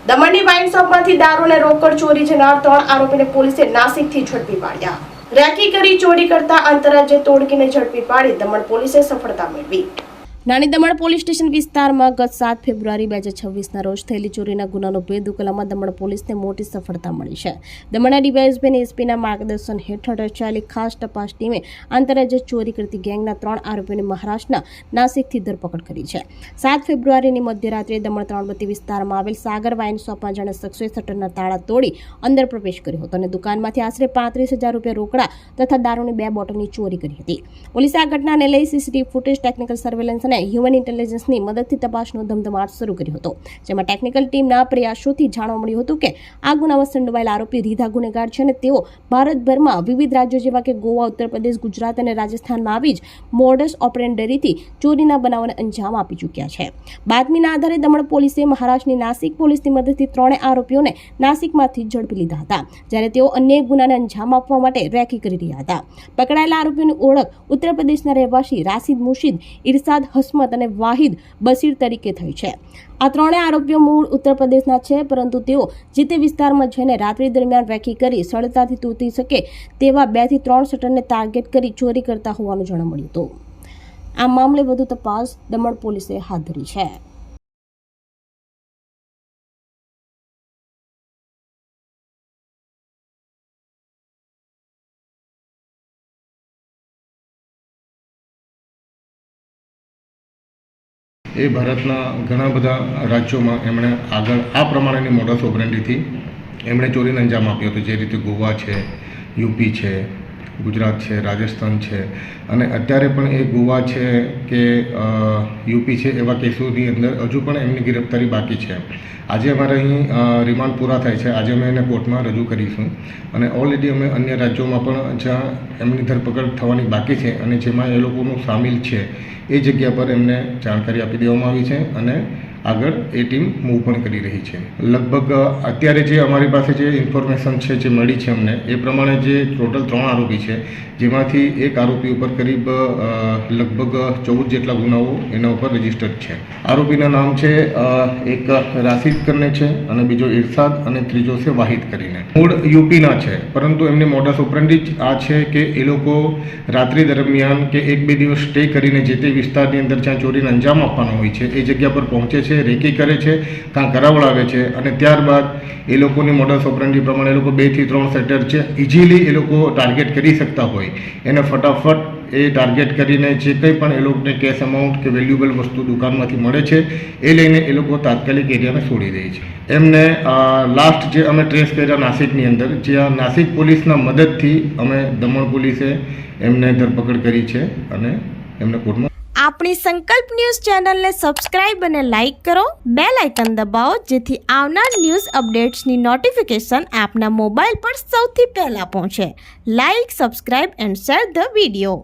દમણની વાઇન શોપમાંથી દારૂ અને રોકડ ચોરી જનાર 3 આરોપીને પોલીસે નાસિકથી ઝડપી પાડ્યા. રેકી કરી ચોરી કરતા આંતરરાજ્ય તોડકીને ઝડપી પાડી દમણ પોલીસે સફળતા મેળવી. નાની દમણ પોલીસ સ્ટેશન વિસ્તારમાં ગત 7 ફેબ્રુઆરી 2026ના રોજ થયેલી ચોરીના ગુનાનો ભેદ ઉકેલવામાં દમણ પોલીસને મોટી સફળતા મળી છે. દમણના ડીવાયએસપી એસપીના માર્ગદર્શન હેઠળ રચાયેલી ખાસ તપાસ ટીમે આંતરરાજ્ય ચોરી કરતી ગેંગના 3 આરોપીઓની મહારાષ્ટ્રના નાસિકથી ધરપકડ કરી છે. 7 ફેબ્રુઆરીની મધ્યરાત્રે દમણ ત્રણબત્તી વિસ્તારમાં આવેલ સાગર વાઇન શોપમાં જાણે શખ્સોએ શટરના તાળા તોડી અંદર પ્રવેશ કર્યો હતો અને દુકાનમાંથી આશરે 35,000 રૂપિયા રોકડા તથા દારૂની 2 બોટલની ચોરી કરી હતી. પોલીસે આ ઘટનાને લઈ CCTV footage, technical surveillance human ઇન્ટેલિજન્સની મદદથી તપાસનો ધમધમાટ શરૂ કર્યો હતો, જેમાં ટેકનિકલ ટીમના પ્રયાસોથી જાણવા મળ્યું હતું કે આ ગુનામાં સંડોવાયેલા આરોપી રીઢા ગુનેગાર છે અને તેઓ ભારતભરમાં વિવિધ રાજ્યો જેવા કે ગોવા, ઉત્તર પ્રદેશ, ગુજરાત અને રાજસ્થાનમાં આવી જ મોડસ ઓપરેન્ડરીથી ચોરીના બનાવોને અંજામ આપી ચૂક્યા છે. બાતમીના આધારે દમણ પોલીસે મહારાષ્ટ્રની નાસિક પોલીસની મદદથી 3 આરોપીઓને નાસિકમાંથી ઝડપી લીધા હતા, જ્યારે તેઓ અન્ય એક ગુનાને અંજામ આપવા માટે રેકી કરી રહ્યા હતા. પકડાયેલા આરોપીઓની ઓળખ ઉત્તર પ્રદેશના રહેવાસી રાશિદ મુશીદ, ઇરશાદ હસમત અને વાહિદ બશીર તરીકે થઈ છે. આ 3 આરોપીઓ મૂળ ઉત્તર પ્રદેશના છે, પરંતુ તેઓ જે તે વિસ્તારમાં જઈને રાત્રિ દરમિયાન રેકી કરી સરળતાથી તૂટી શકે તેવા 2 થી 3 શટરને ટાર્ગેટ કરી ચોરી કરતા હોવાનું જાણવા મળ્યું હતું. આ મામલે વધુ તપાસ દમણ પોલીસે હાથ ધરી છે. એ ભારતના ઘણા બધા રાજ્યોમાં એમણે આગળ આ પ્રમાણેની મોડસ ઓપરેન્ડીથી એમણે ચોરીને અંજામ આપ્યો હતો, જે રીતે ગોવા છે, યુપી છે, ગુજરાત છે, રાજસ્થાન છે અને અત્યારે પણ એ ગોવા છે કે યુપી છે એવા કેસોની અંદર હજુ પણ એમની ગિરફ્તારી બાકી છે. આજે અમારે અહીં રિમાન્ડ પૂરા થાય છે. આજે અમે એને કોર્ટમાં રજૂ કરીશું અને ઓલરેડી અમે અન્ય રાજ્યોમાં પણ જ્યાં એમની ધરપકડ થવાની બાકી છે અને જેમાં એ લોકોનું સામેલ છે એ જગ્યા પર એમને જાણકારી આપી દેવામાં આવી છે અને આગળ એ ટીમ મૂવ પણ કરી રહી છે. લગભગ અત્યારે જે અમારી પાસે જે ઇન્ફોર્મેશન છે, જે મળી છે અમને, એ પ્રમાણે જે ટોટલ 3 આરોપી છે, જેમાંથી એક આરોપી ઉપર કરીબ લગભગ 14 જેટલા ગુનાઓ એના ઉપર રજીસ્ટર્ડ છે. આરોપીના નામ છે એક રાશિદ કરીને છે અને બીજો ઇરશાદ અને ત્રીજો છે વાહિદ કરીને. મૂળ યુપીના છે, પરંતુ એમની મોડસ ઓપરેન્ડી આ છે કે એ લોકો રાત્રિ દરમિયાન કે 1-2 દિવસ સ્ટે કરીને જે તે વિસ્તારની અંદર જ્યાં ચોરીને અંજામ આપવાનો હોય છે એ જગ્યા પર પહોંચે છે, રેકી કરે છે, ત્યાં કરાવડાવે છે અને ત્યારબાદ એ લોકોની મોડસ ઓપરેન્ડી પ્રમાણે એ લોકો 2 થી 3 સેટર છે ઇઝીલી એ લોકો ટાર્ગેટ કરી શકતા હોય એને ફટાફટ એ ટાર્ગેટ કરીને જે કંઈ પણ એ લોકોને કેશ અમાઉન્ટ કે વેલ્યુએબલ વસ્તુ દુકાનમાંથી મળે છે એ લઈને એ લોકો તાત્કાલિક એરિયાને છોડી દે છે. એમને લાસ્ટ જે અમે ટ્રેસ કર્યા નાસિકની અંદર, જ્યાં નાસિક પોલીસના મદદથી અમે દમણ પોલીસે એમને ધરપકડ કરી છે અને એમને કોર્ટમાં. આપણી સંકલ્પ ન્યૂઝ ચેનલને સબસ્ક્રાઇબ અને લાઇક કરો, બેલ આઇકન દબાવો જેથી આવનાર ન્યૂઝ અપડેટ્સની નોટિફિકેશન આપના મોબાઈલ પર સૌથી પહેલા પહોંચે. Like, subscribe and share the video.